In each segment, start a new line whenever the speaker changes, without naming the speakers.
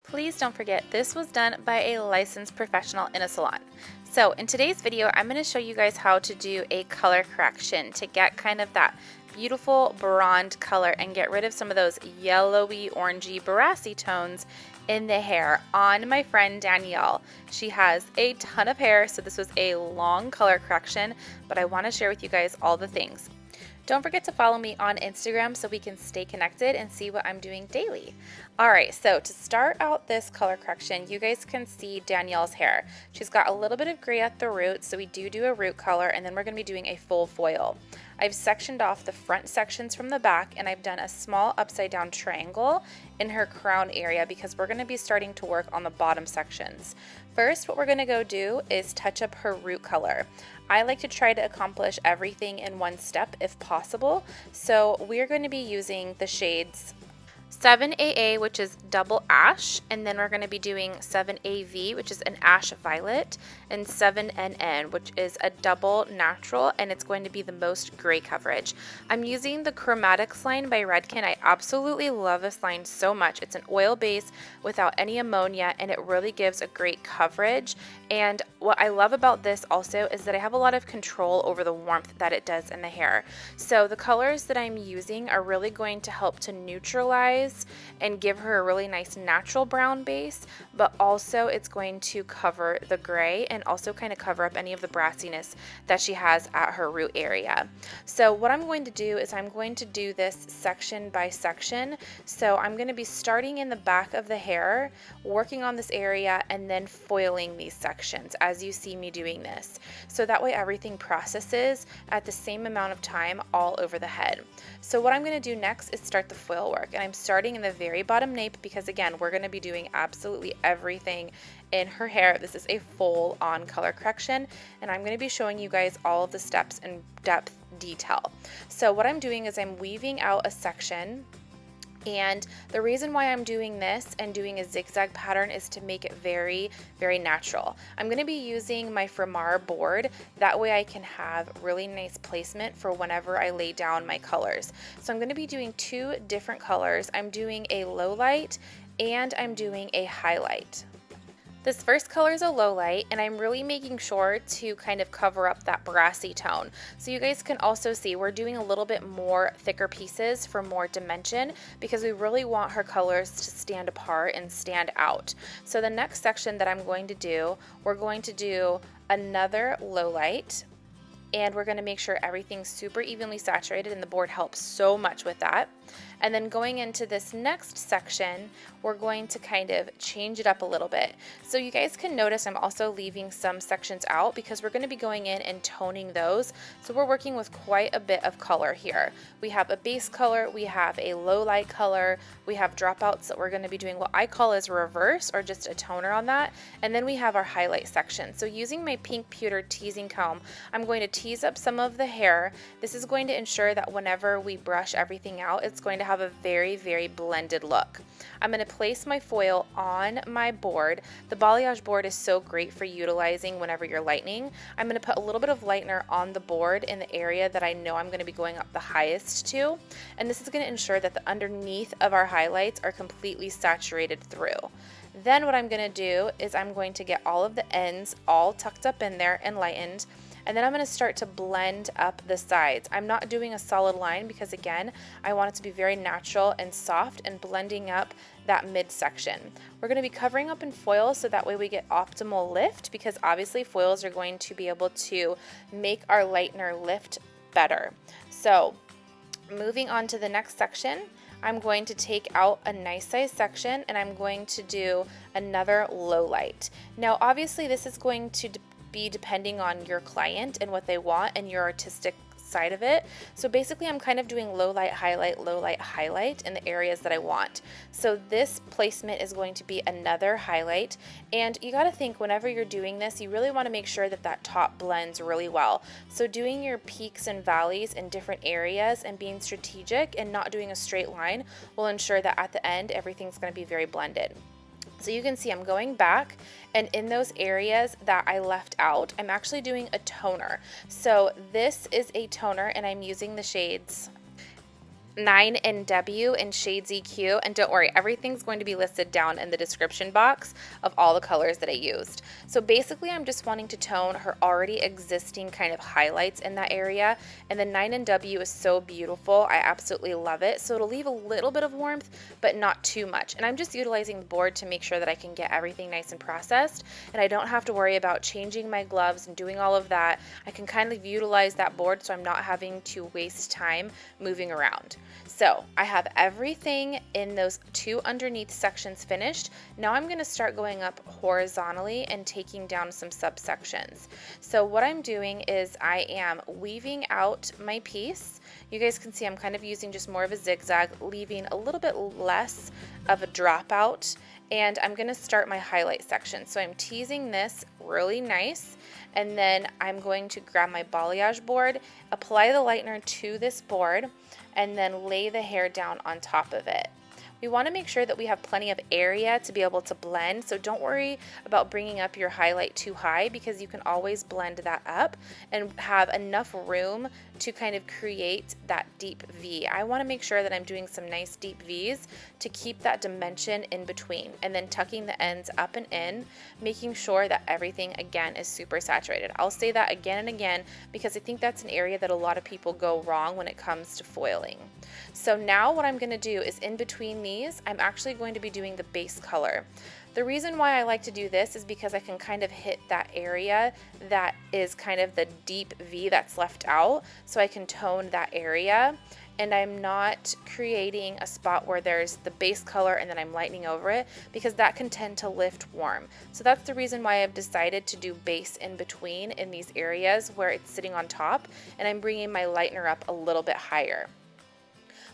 Please don't forget, this was done by a licensed professional in a salon. So in today's video, I'm going to show you guys how to do a color correction to get kind of that beautiful bronze color and get rid of some of those yellowy, orangey, brassy tones in the hair on my friend Danielle. She has a ton of hair, so this was a long color correction, but I want to share with you guys all the things. Don't forget to follow me on Instagram so we can stay connected and see what I'm doing daily. Alright, so to start out this color correction, you guys can see Danielle's hair. She's got a little bit of gray at the root, so we do a root color, and then we're going to be doing a full foil. I've sectioned off the front sections from the back, and I've done a small upside down triangle in her crown area because we're going to be starting to work on the bottom sections. First, what we're going to go do is touch up her root color. I like to try to accomplish everything in one step if possible, so we're going to be using the shades 7AA, which is double ash, and then we're going to be doing 7AV, which is an ash violet, and 7NN, which is a double natural, and it's going to be the most gray coverage. I'm using the Chromatics line by Redken. I absolutely love this line so much. It's an oil base without any ammonia, and it really gives a great coverage. And what I love about this also is that I have a lot of control over the warmth that it does in the hair. So the colors that I'm using are really going to help to neutralize and give her a really nice natural brown base, but also it's going to cover the gray and also kind of cover up any of the brassiness that she has at her root area. So what I'm going to do is I'm going to do this section by section. So I'm going to be starting in the back of the hair, working on this area, and then foiling these sections as you see me doing this. So that way everything processes at the same amount of time all over the head. So what I'm going to do next is start the foil work, and I'm starting in the very bottom nape because again we're going to be doing absolutely everything in her hair. This is a full on color correction, and I'm going to be showing you guys all of the steps in depth detail. So what I'm doing is I'm weaving out a section, and the reason why I'm doing this and doing a zigzag pattern is to make it very, very natural. I'm going to be using my Framar board. That way I can have really nice placement for whenever I lay down my colors. So I'm going to be doing two different colors. I'm doing a Lowlight and I'm doing a highlight. This first color is a Lowlight, and I'm really making sure to kind of cover up that brassy tone. So you guys can also see we're doing a little bit more thicker pieces for more dimension because we really want her colors to stand apart and stand out. So the next section that I'm going to do, we're going to do another Lowlight, and we're going to make sure everything's super evenly saturated, and the board helps so much with that. And then going into this next section, we're going to kind of change it up a little bit. So you guys can notice I'm also leaving some sections out because we're going to be going in and toning those. So we're working with quite a bit of color here. We have a base color, we have a low light color, we have dropouts that we're going to be doing what I call as reverse or just a toner on that. And then we have our highlight section. So using my pink pewter teasing comb, I'm going to tease up some of the hair. This is going to ensure that whenever we brush everything out, it's going to have a very, very blended look. I'm going to place my foil on my board. The balayage board is so great for utilizing whenever you're lightening. I'm going to put a little bit of lightener on the board in the area that I know I'm going to be going up the highest to, and this is going to ensure that the underneath of our highlights are completely saturated through. Then what I'm going to do is I'm going to get all of the ends all tucked up in there and lightened. And then I'm going to start to blend up the sides. I'm not doing a solid line because again, I want it to be very natural and soft and blending up that midsection. We're going to be covering up in foil so that way we get optimal lift, because obviously foils are going to be able to make our lightener lift better. So moving on to the next section, I'm going to take out a nice size section and I'm going to do another low light. Now obviously this is going to be depending on your client and what they want and your artistic side of it. So basically I'm kind of doing low light, highlight in the areas that I want. So this placement is going to be another highlight, and you got to think whenever you're doing this, you really want to make sure that that top blends really well. So doing your peaks and valleys in different areas and being strategic and not doing a straight line will ensure that at the end everything's going to be very blended. So you can see I'm going back, and in those areas that I left out, I'm actually doing a toner. So this is a toner, and I'm using the shades 9NW in Shades EQ, and don't worry, everything's going to be listed down in the description box of all the colors that I used. So basically I'm just wanting to tone her already existing kind of highlights in that area, and the 9NW is so beautiful. I absolutely love it. So it'll leave a little bit of warmth, but not too much. And I'm just utilizing the board to make sure that I can get everything nice and processed, and I don't have to worry about changing my gloves and doing all of that. I can kind of utilize that board so I'm not having to waste time moving around. So I have everything in those two underneath sections finished. Now I'm going to start going up horizontally and taking down some subsections. So what I'm doing is I am weaving out my piece. You guys can see I'm kind of using just more of a zigzag, leaving a little bit less of a dropout, and I'm going to start my highlight section. So I'm teasing this really nice, and then I'm going to grab my balayage board, apply the lightener to this board, and then lay the hair down on top of it. We want to make sure that we have plenty of area to be able to blend, so don't worry about bringing up your highlight too high, because you can always blend that up and have enough room to kind of create that deep V. I want to make sure that I'm doing some nice deep V's to keep that dimension in between, and then tucking the ends up and in, making sure that everything again is super saturated. I'll say that again and again because I think that's an area that a lot of people go wrong when it comes to foiling. So now what I'm going to do is in between these, I'm actually going to be doing the base color. The reason why I like to do this is because I can kind of hit that area that is kind of the deep V that's left out, so I can tone that area, and I'm not creating a spot where there's the base color and then I'm lightening over it, because that can tend to lift warm. So that's the reason why I've decided to do base in between in these areas where it's sitting on top, and I'm bringing my lightener up a little bit higher.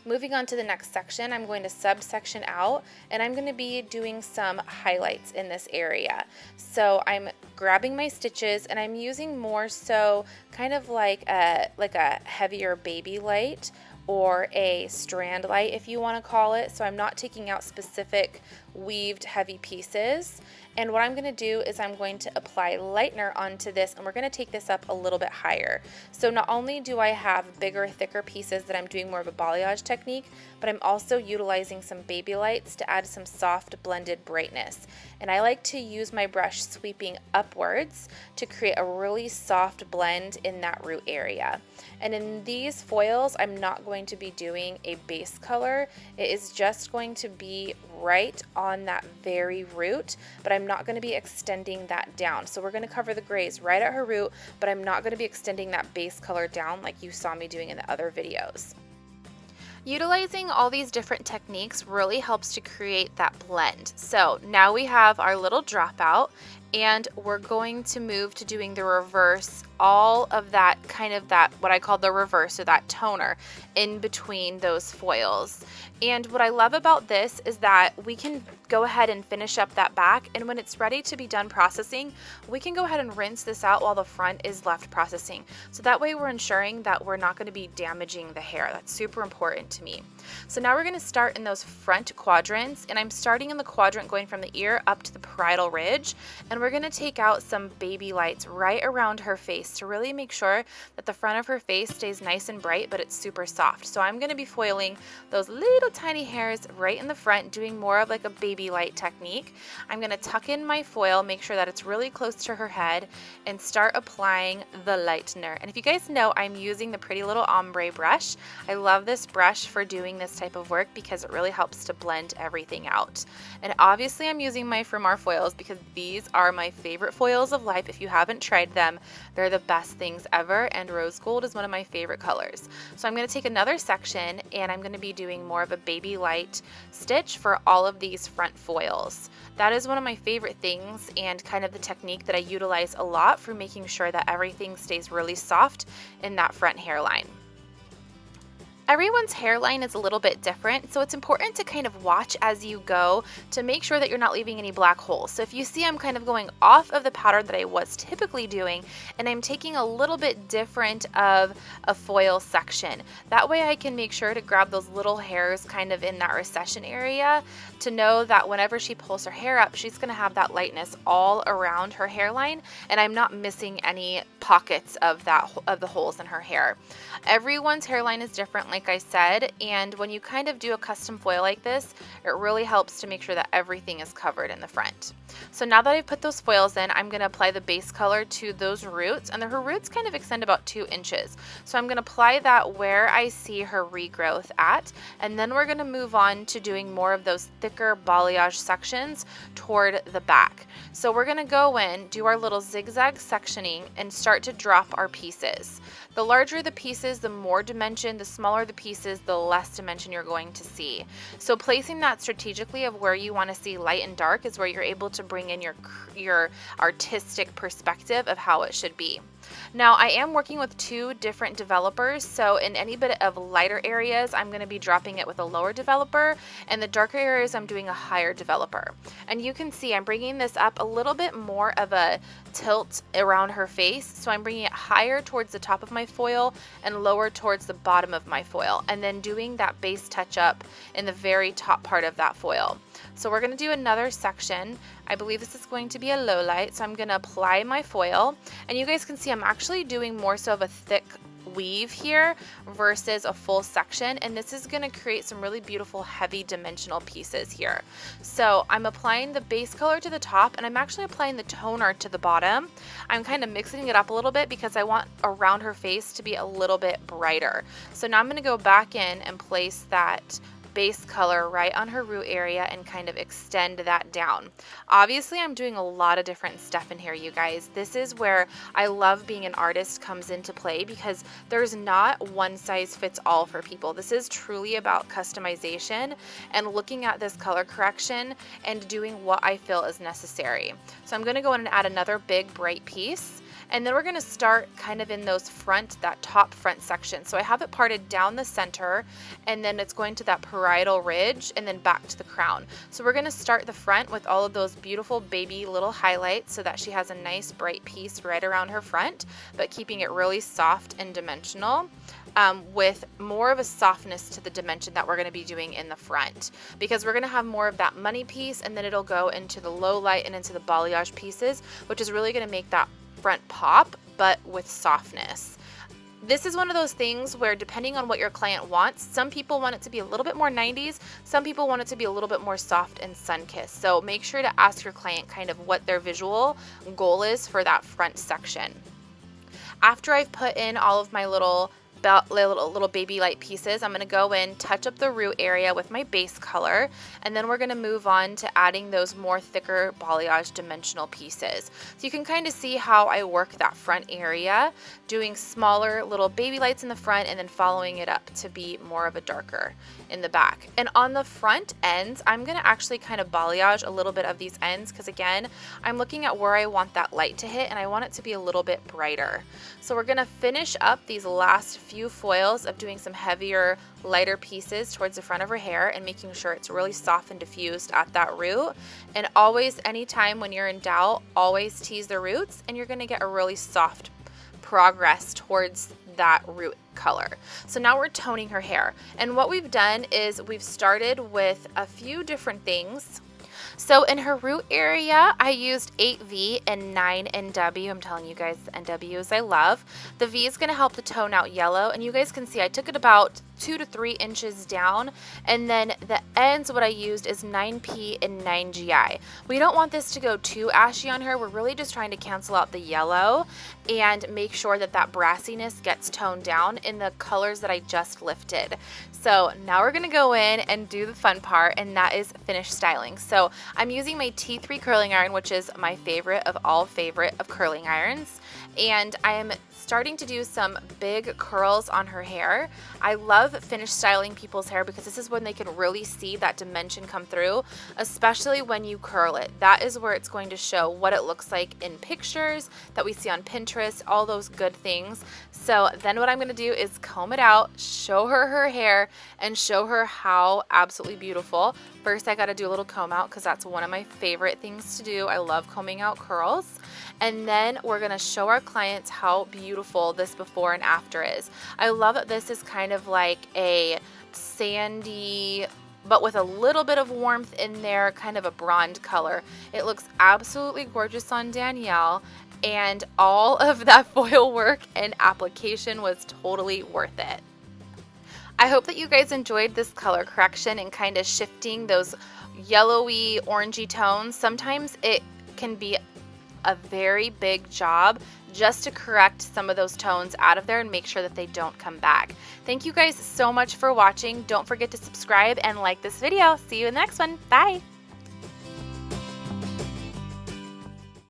Moving on to the next section, I'm going to subsection out, and I'm going to be doing some highlights in this area. So I'm grabbing my stitches, and I'm using more so kind of like a heavier baby light, or a strand light if you want to call it. So I'm not taking out specific weaved heavy pieces. And what I'm going to do is I'm going to apply lightener onto this, and we're going to take this up a little bit higher. So not only do I have bigger, thicker pieces that I'm doing more of a balayage technique, but I'm also utilizing some baby lights to add some soft blended brightness. And I like to use my brush sweeping upwards to create a really soft blend in that root area. And in these foils, I'm not going to be doing a base color. It is just going to be right on that very root, but I'm not going to be extending that down. So we're going to cover the grays right at her root, but I'm not going to be extending that base color down like you saw me doing in the other videos. Utilizing all these different techniques really helps to create that blend. So now we have our little dropout, and we're going to move to doing the reverse, all of that kind of that, what I call the reverse, or that toner in between those foils. And what I love about this is that we can go ahead and finish up that back, and when it's ready to be done processing, we can go ahead and rinse this out while the front is left processing. So that way we're ensuring that we're not going to be damaging the hair. That's super important to me. So now we're going to start in those front quadrants, and I'm starting in the quadrant going from the ear up to the parietal ridge, and we're going to take out some baby lights right around her face to really make sure that the front of her face stays nice and bright, but it's super soft. So I'm going to be foiling those little tiny hairs right in the front, doing more of like a baby light technique. I'm going to tuck in my foil, make sure that it's really close to her head, and start applying the lightener. And if you guys know, I'm using the pretty Little Ombre brush. I love this brush for doing this type of work because it really helps to blend everything out. And obviously I'm using my Framar Foils because these are my favorite foils of life. If you haven't tried them, they're the best things ever, and rose gold is one of my favorite colors. So I'm going to take another section, and I'm going to be doing more of a baby light stitch for all of these front foils. That is one of my favorite things, and kind of the technique that I utilize a lot for making sure that everything stays really soft in that front hairline. Everyone's hairline is a little bit different, so it's important to kind of watch as you go to make sure that you're not leaving any black holes. So if you see I'm kind of going off of the pattern that I was typically doing, and I'm taking a little bit different of a foil section. That way I can make sure to grab those little hairs kind of in that recession area to know that whenever she pulls her hair up, she's going to have that lightness all around her hairline, and I'm not missing any pockets of the holes in her hair. Everyone's hairline is different, like I said, and when you kind of do a custom foil like this, it really helps to make sure that everything is covered in the front. So now that I've put those foils in, I'm going to apply the base color to those roots, and her roots kind of extend about 2 inches. So I'm going to apply that where I see her regrowth at, and then we're going to move on to doing more of those thicker balayage sections toward the back. So we're going to go in, do our little zigzag sectioning, and start to drop our pieces. The larger the pieces, the more dimension. The smaller the pieces, the less dimension you're going to see. So placing that strategically of where you want to see light and dark is where you're able to bring in your artistic perspective of how it should be. Now I am working with 2 different developers, so in any bit of lighter areas I'm going to be dropping it with a lower developer, and the darker areas I'm doing a higher developer. And you can see I'm bringing this up a little bit more of a tilt around her face, so I'm bringing it higher towards the top of my foil and lower towards the bottom of my foil, and then doing that base touch up in the very top part of that foil. So we're going to do another section. I believe this is going to be a low light, so I'm going to apply my foil, and you guys can see I'm actually doing more so of a thick weave here versus a full section, and this is going to create some really beautiful heavy dimensional pieces here. So I'm applying the base color to the top, and I'm actually applying the toner to the bottom. I'm kind of mixing it up a little bit because I want around her face to be a little bit brighter. So now I'm going to go back in and place that base color right on her root area and kind of extend that down. Obviously, I'm doing a lot of different stuff in here, you guys. This is where I love being an artist comes into play, because there's not one size fits all for people. This is truly about customization and looking at this color correction and doing what I feel is necessary. So I'm going to go in and add another big bright piece. And then we're going to start kind of in those that top front section. So I have it parted down the center, and then it's going to that parietal ridge and then back to the crown. So we're going to start the front with all of those beautiful baby little highlights so that she has a nice bright piece right around her front, but keeping it really soft and dimensional. With more of a softness to the dimension that we're going to be doing in the front, because we're going to have more of that money piece, and then it'll go into the low light and into the balayage pieces, which is really going to make that front pop, but with softness. This is one of those things where, depending on what your client wants, some people want it to be a little bit more 90s, some people want it to be a little bit more soft and sun-kissed. So make sure to ask your client kind of what their visual goal is for that front section. After I've put in all of my little baby light pieces, I'm going to go in, touch up the root area with my base color, and then we're going to move on to adding those more thicker balayage dimensional pieces. So you can kind of see how I work that front area, doing smaller little baby lights in the front and then following it up to be more of a darker in the back. And on the front ends, I'm going to actually kind of balayage a little bit of these ends, because again, I'm looking at where I want that light to hit and I want it to be a little bit brighter. So we're going to finish up these last few foils of doing some heavier, lighter pieces towards the front of her hair and making sure it's really soft and diffused at that root. And always, anytime when you're in doubt, always tease the roots, and you're going to get a really soft progress towards that root color. So now we're toning her hair, and what we've done is we've started with a few different things. So in her root area, I used 8V and 9 NW. I'm telling you guys, the NWs I love. The V is going to help to tone out yellow, and you guys can see I took it about 2 to 3 inches down, and then the ends, what I used is 9P and 9GI. We don't want this to go too ashy on her. We're really just trying to cancel out the yellow and make sure that that brassiness gets toned down in the colors that I just lifted. So now we're going to go in and do the fun part, and that is finish styling. So I'm using my T3 curling iron, which is my favorite of all favorite of curling irons, and I am starting to do some big curls on her hair. I love finish styling people's hair because this is when they can really see that dimension come through, especially when you curl it. That is where it's going to show what it looks like in pictures that we see on Pinterest, all those good things. So then what I'm going to do is comb it out, show her her hair, and show her how absolutely beautiful. First, I got to do a little comb out because that's one of my favorite things to do. I love combing out curls. And then we're going to show our clients how beautiful this before and after is. I love that this is kind of like a sandy, but with a little bit of warmth in there, kind of a bronze color. It looks absolutely gorgeous on Danielle, and all of that foil work and application was totally worth it. I hope that you guys enjoyed this color correction and kind of shifting those yellowy, orangey tones. Sometimes it can be a very big job just to correct some of those tones out of there and make sure that they don't come back. Thank you guys so much for watching. Don't forget to subscribe and like this video. See you in the next one. Bye.